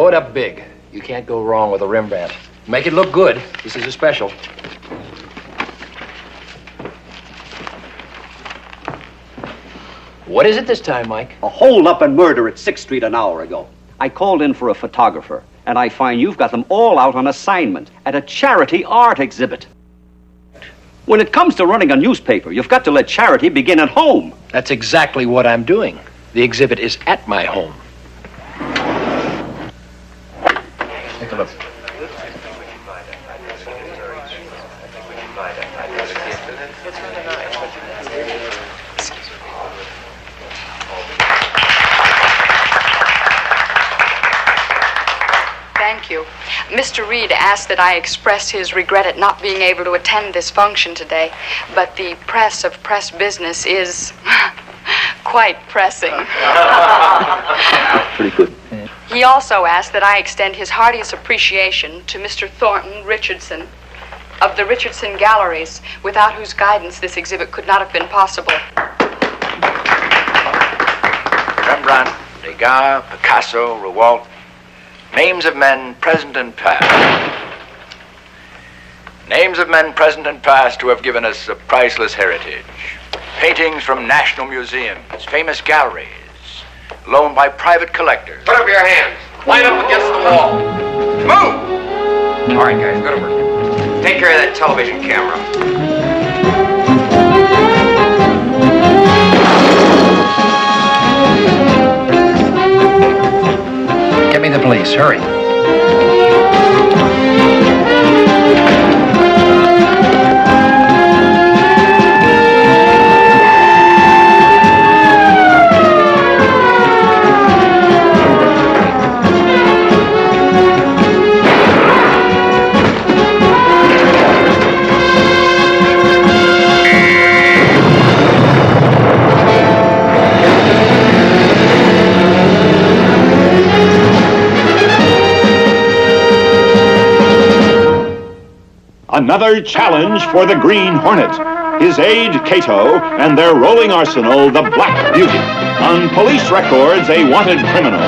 Blow it up big. You can't go wrong with a Rembrandt. Make it look good. This is a special. What is it this time, Mike? A hold-up and murder at 6th Street an hour ago. I called in for a photographer, and I find you've got them all out on assignment at a charity art exhibit. When it comes to running a newspaper, you've got to let charity begin at home. That's exactly what I'm doing. The exhibit is at my home. Take a look. Thank you. Mr. Reed asked that I express his regret at not being able to attend this function today, but the press of press business is quite pressing. Pretty good. He also asked that I extend his heartiest appreciation to Mr. Thornton Richardson of the Richardson Galleries, without whose guidance this exhibit could not have been possible. Rembrandt, Degas, Picasso, Rouault, names of men present and past. Names of men present and past who have given us a priceless heritage. Paintings from national museums, famous galleries, loaned by private collectors. Put up your hands. Line up against the wall. Move! All right, guys, go to work. Take care of that television camera. Get me the police. Hurry. Another challenge for the Green Hornet. His aide, Cato, and their rolling arsenal, the Black Beauty. On police records, a wanted criminal,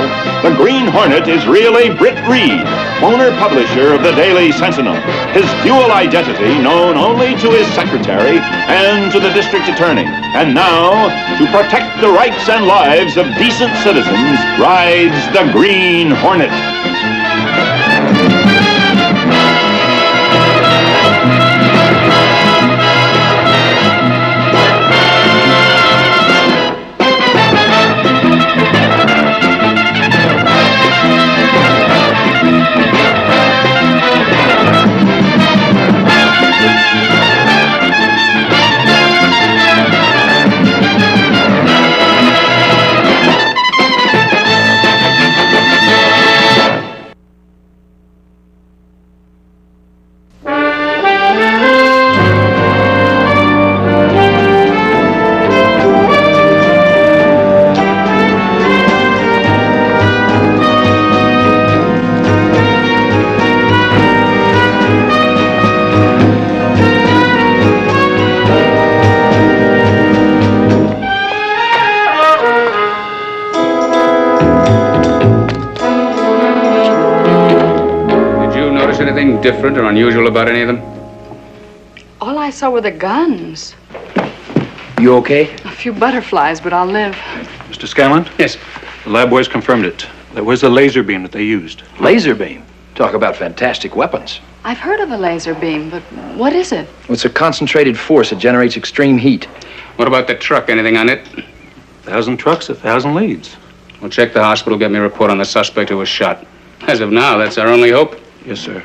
the Green Hornet is really Britt Reed, owner-publisher of the Daily Sentinel. His dual identity known only to his secretary and to the district attorney. And now, to protect the rights and lives of decent citizens, rides the Green Hornet. Different or unusual about any of them? All I saw were the guns. You okay? A few butterflies, but I'll live. Mr. Scanlon? Yes. The lab boys confirmed it. That was the laser beam that they used. Laser beam? Talk about fantastic weapons. I've heard of a laser beam, but what is it? It's a concentrated force that generates extreme heat. What about the truck? Anything on it? 1,000 trucks, 1,000 leads. Well, check the hospital, get me a report on the suspect who was shot. As of now, that's our only hope. Yes, sir.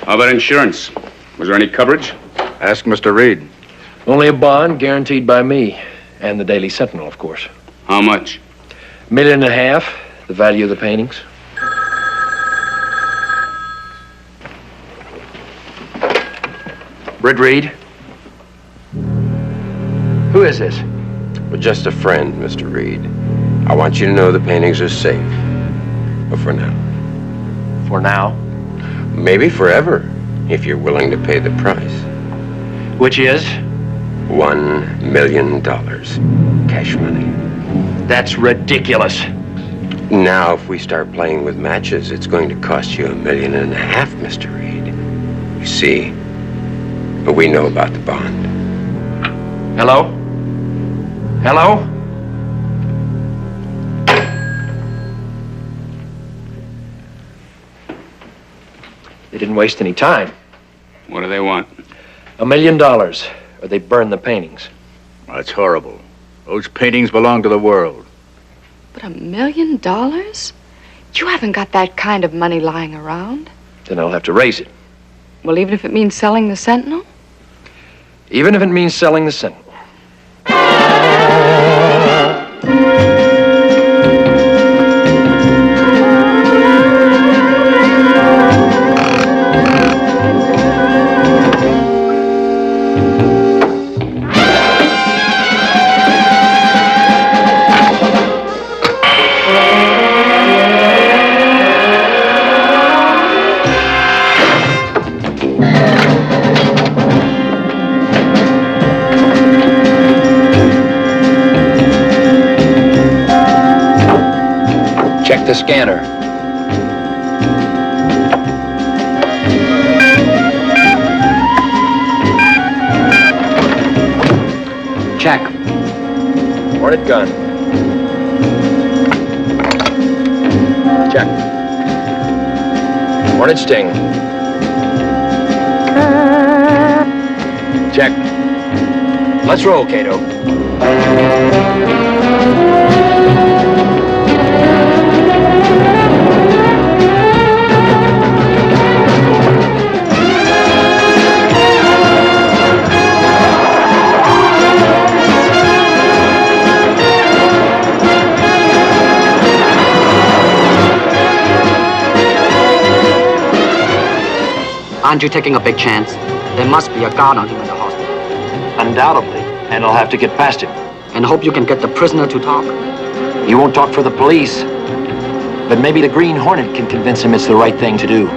How about insurance? Was there any coverage? Ask Mr. Reed. Only a bond guaranteed by me and the Daily Sentinel, of course. How much? $1.5 million, the value of the paintings. Britt Reed? Who is this? Well, just a friend, Mr. Reed. I want you to know the paintings are safe. But for now. For now? Maybe forever, if you're willing to pay the price. Which is? $1 million. Cash money. That's ridiculous. Now, if we start playing with matches, it's going to cost you $1.5 million, Mr. Reed. You see, but we know about the bond. Hello? Hello? They didn't waste any time. What do they want? $1 million, or they burn the paintings. That's horrible. Those paintings belong to the world. But $1 million? You haven't got that kind of money lying around. Then I'll have to raise it. Well, even if it means selling the Sentinel? Even if it means selling the Sentinel. Check the scanner. Check. Hornet gun. Check. Hornet sting. Check. Let's roll, Cato. Aren't you taking a big chance? There must be a guard on him in the hospital. Undoubtedly. And I'll have to get past him. And hope you can get the prisoner to talk. He won't talk for the police. But maybe the Green Hornet can convince him it's the right thing to do.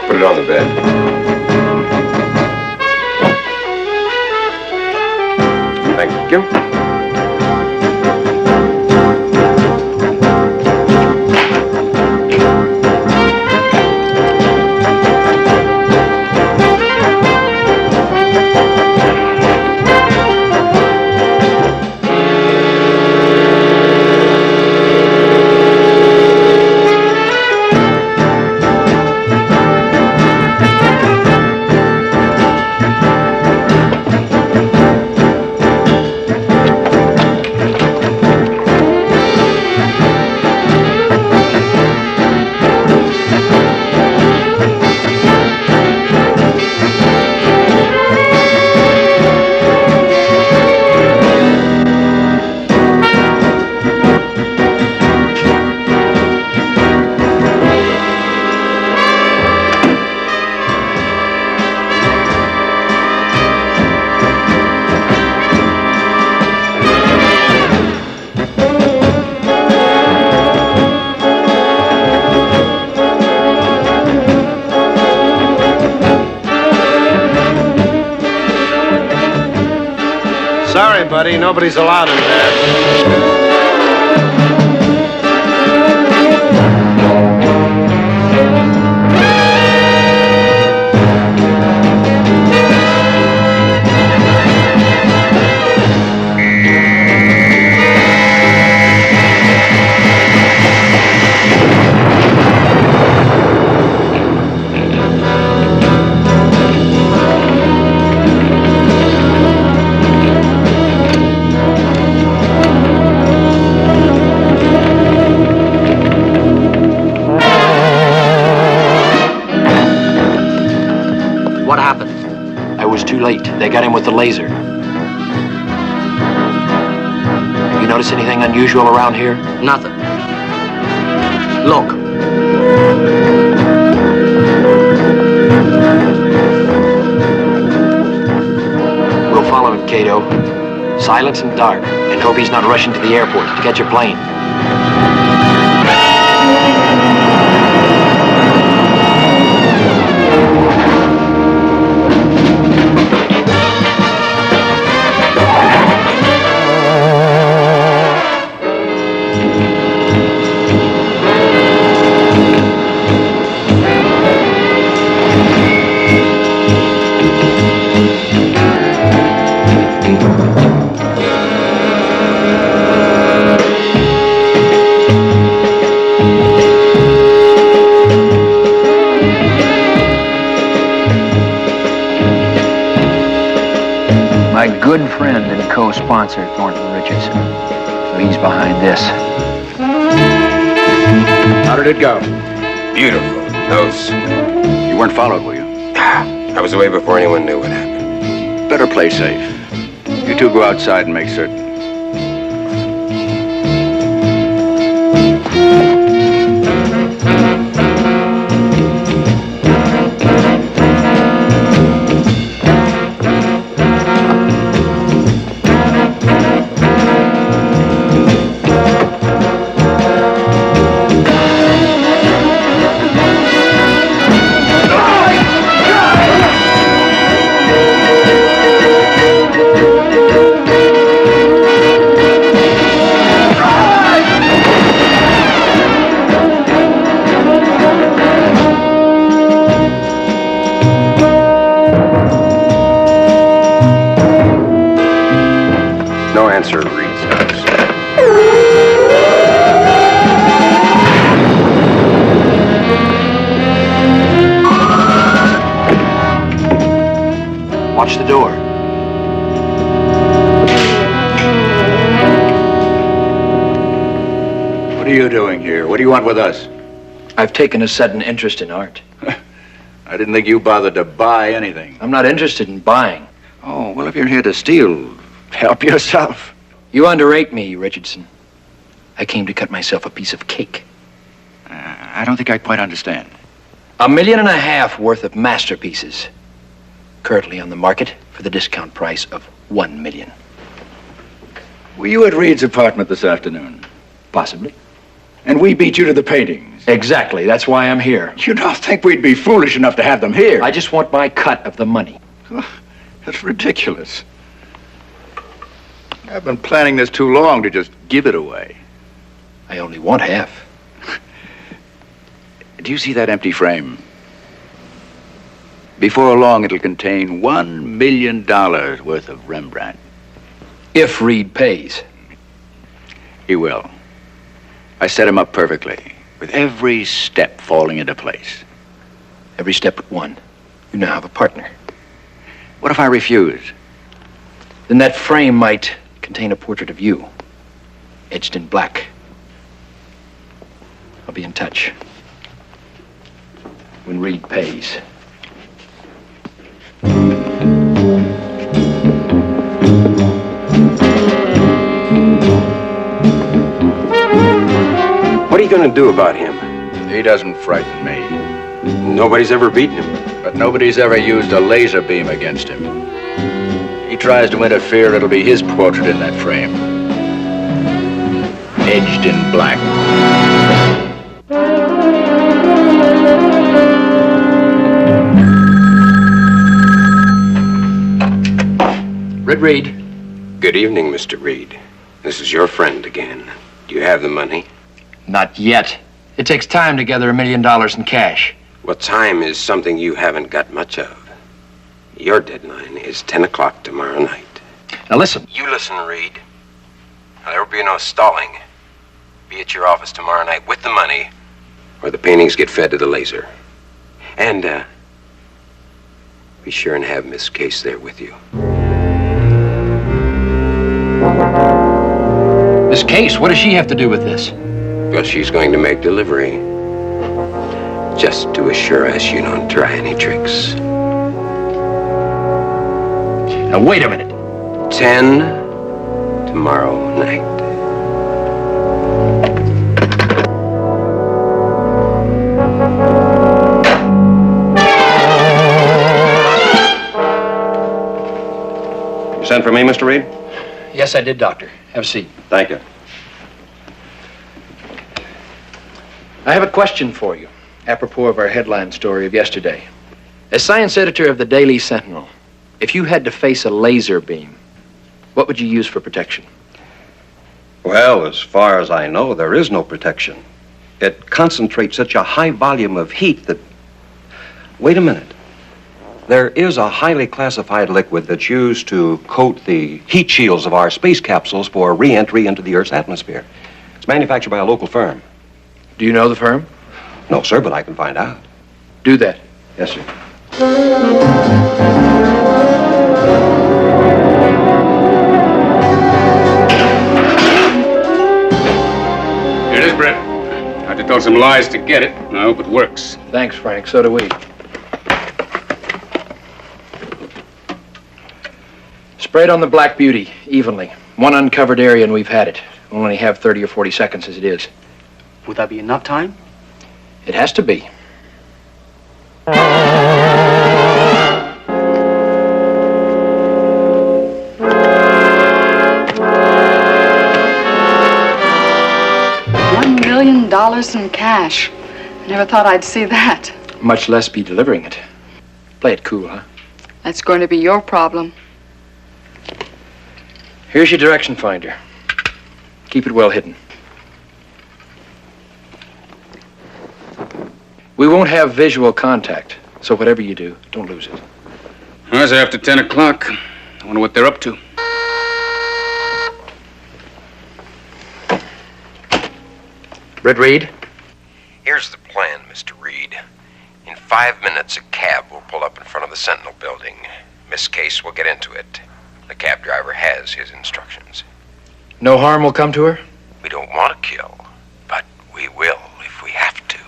Put it on the bed. Thank you. Sorry, buddy, nobody's allowed in there. What happened? I was too late. They got him with the laser. notice anything unusual around here? Nothing. Look. We'll follow him, Cato. Silence and dark, and hope he's not rushing to the airport to catch a plane. My good friend and co-sponsor, Thornton Richardson. So he's behind this. How did it go? Beautiful. Those. You weren't followed, were you? I was away before anyone knew what happened. Better play safe. You two go outside and make certain. No answer, Reed says. Watch the door. What are you doing here? What do you want with us? I've taken a sudden interest in art. I didn't think you bothered to buy anything. I'm not interested in buying. Oh, well, if you're here to steal, help yourself. You underrate me, Richardson. I came to cut myself a piece of cake. I don't think I quite understand. $1.5 million worth of masterpieces. Currently on the market for the discount price of $1 million. Were you at Reed's apartment this afternoon? Possibly. And we beat you to the paintings. Exactly. That's why I'm here. You don't think we'd be foolish enough to have them here? I just want my cut of the money. That's ridiculous. I've been planning this too long to just give it away. I only want half. Do you see that empty frame? Before long, it'll contain $1 million worth of Rembrandt. If Reed pays. He will. I set him up perfectly, with every step falling into place. Every step but one. You now have a partner. What if I refuse? Then that frame might contain a portrait of you, etched in black. I'll be in touch. When Reed pays. What are you going to do about him? He doesn't frighten me. Nobody's ever beaten him. But nobody's ever used a laser beam against him. He tries to interfere, it'll be his portrait in that frame. Edged in black. Red Reed. Good evening, Mr. Reed. This is your friend again. Do you have the money? Not yet. It takes time to gather $1 million in cash. Well, time is something you haven't got much of. Your deadline is 10 o'clock tomorrow night. Now listen. You listen, Reed. Now, there will be no stalling. Be at your office tomorrow night with the money, or the paintings get fed to the laser. And, be sure and have Miss Case there with you. Miss Case, what does she have to do with this? Well, she's going to make delivery. Just to assure us you don't try any tricks. Now, wait a minute. 10 tomorrow night. send for me, Mr. Reed? Yes, I did, Doctor. Have a seat. Thank you. I have a question for you, apropos of our headline story of yesterday. As science editor of the Daily Sentinel, if you had to face a laser beam, what would you use for protection? Well, as far as I know, there is no protection. It concentrates such a high volume of heat that... Wait a minute. There is a highly classified liquid that's used to coat the heat shields of our space capsules for re-entry into the Earth's atmosphere. It's manufactured by a local firm. Do you know the firm? No, sir, but I can find out. Do that. Yes, sir. Here it is, Brett. I had to tell some lies to get it. I hope it works. Thanks, Frank. So do we. Spray it on the Black Beauty, evenly. One uncovered area and we've had it. We'll only have 30 or 40 seconds as it is. Would that be enough time? It has to be. $1 million in cash. I never thought I'd see that. Much less be delivering it. Play it cool, huh? That's going to be your problem. Here's your direction finder. Keep it well hidden. We won't have visual contact, so whatever you do, don't lose it. Well, it's after 10 o'clock. I wonder what they're up to. Britt Reed? Here's the plan, Mr. Reed. In 5 minutes, a cab will pull up in front of the Sentinel building. Miss Case will get into it. The cab driver has his instructions. No harm will come to her? We don't want to kill, but we will if we have to.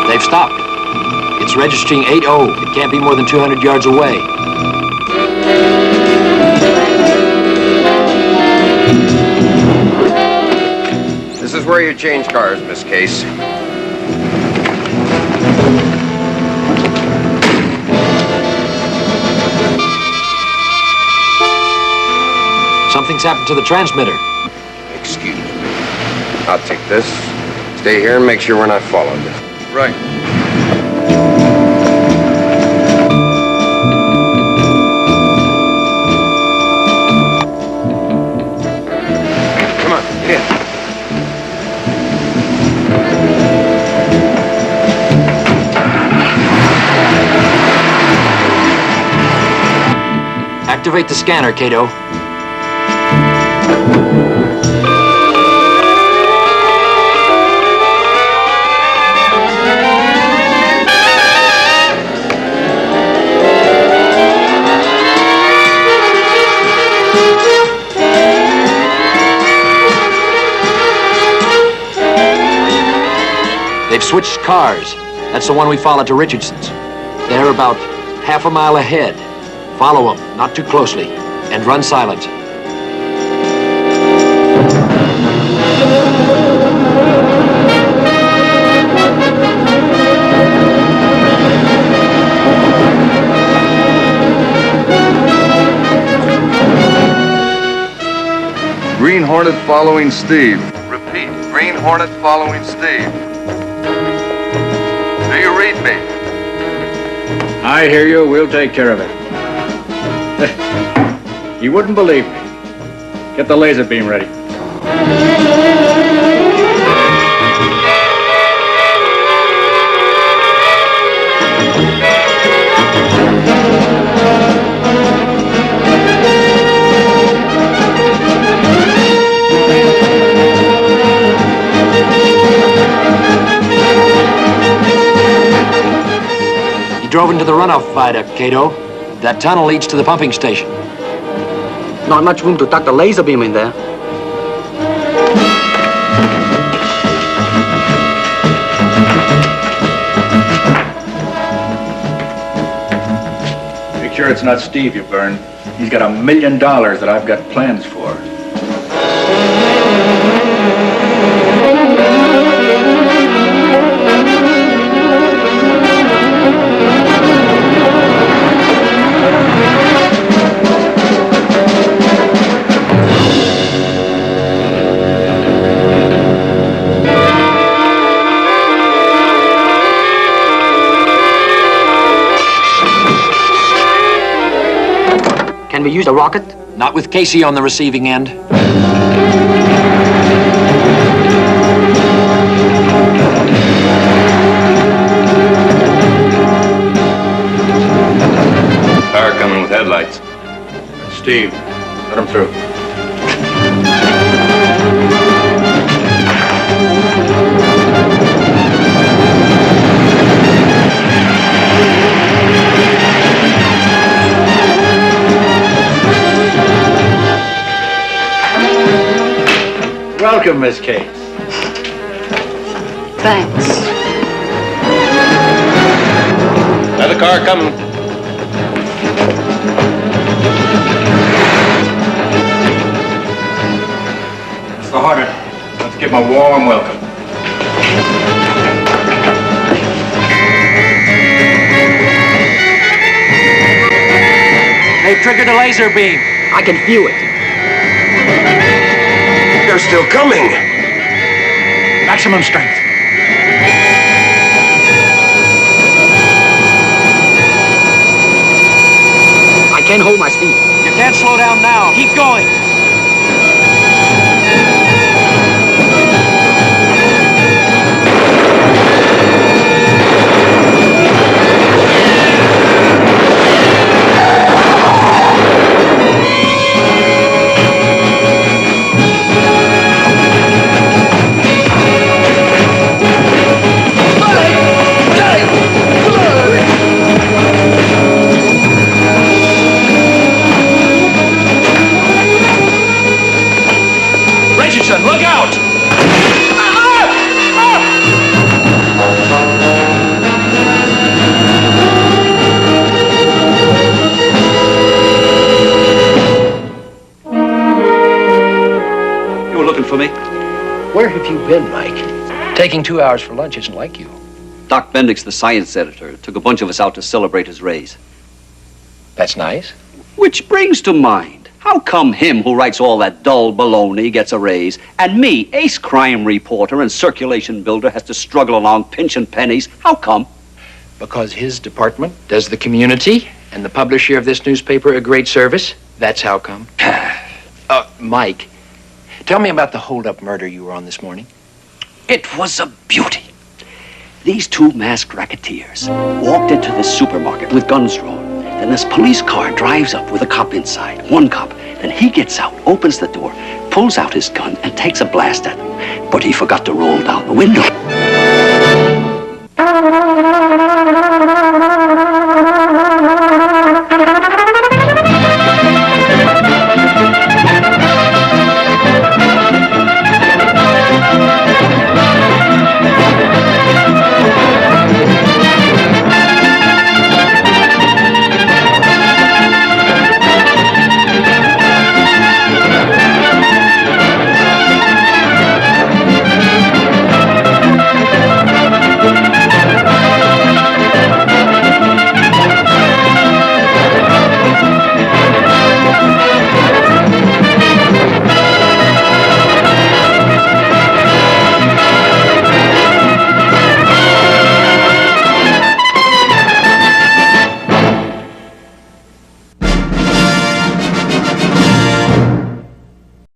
They've stopped. It's registering 80. It can't be more than 200 yards away. This is where you change cars, Miss Case. Something's happened to the transmitter. Excuse me. I'll take this. Stay here and make sure we're not followed. Right. Come on, get in. Activate the scanner, Cato. They've switched cars. That's the one we followed to Richardson's. They're about half a mile ahead. Follow them, not too closely, and run silent. Green Hornet following Steve. Repeat, Green Hornet following Steve. Do you read me? I hear you. We'll take care of it. You wouldn't believe me. Get the laser beam ready. the runoff viaduct, Cato. That tunnel leads to the pumping station. Not much room to duck the laser beam in there. Make sure it's not Steve you burn. He's got $1 million that I've got plans for. Can we use a rocket? Not with Casey on the receiving end. Car coming with headlights. Steve, let him through. Welcome, Miss Kate. Thanks. Another car coming. It's the Hornet. Let's give him a warm welcome. They've triggered a laser beam. I can feel it. They're still coming. Maximum strength. I can't hold my speed. You can't slow down now. Keep going. Look out! You were looking for me? Where have you been, Mike? Taking 2 hours for lunch isn't like you. Doc Bendix, the science editor, took a bunch of us out to celebrate his raise. That's nice. Which brings to mind, how come him who writes all that dull baloney gets a raise, and me, ace crime reporter and circulation builder, has to struggle along pinching pennies? How come? Because his department does the community and the publisher of this newspaper a great service. That's how come. Mike, tell me about the hold-up murder you were on this morning. It was a beauty. These two masked racketeers walked into this supermarket with guns drawn. Then this police car drives up with a cop inside, one cop. Then he gets out, opens the door, pulls out his gun, and takes a blast at them. But he forgot to roll down the window.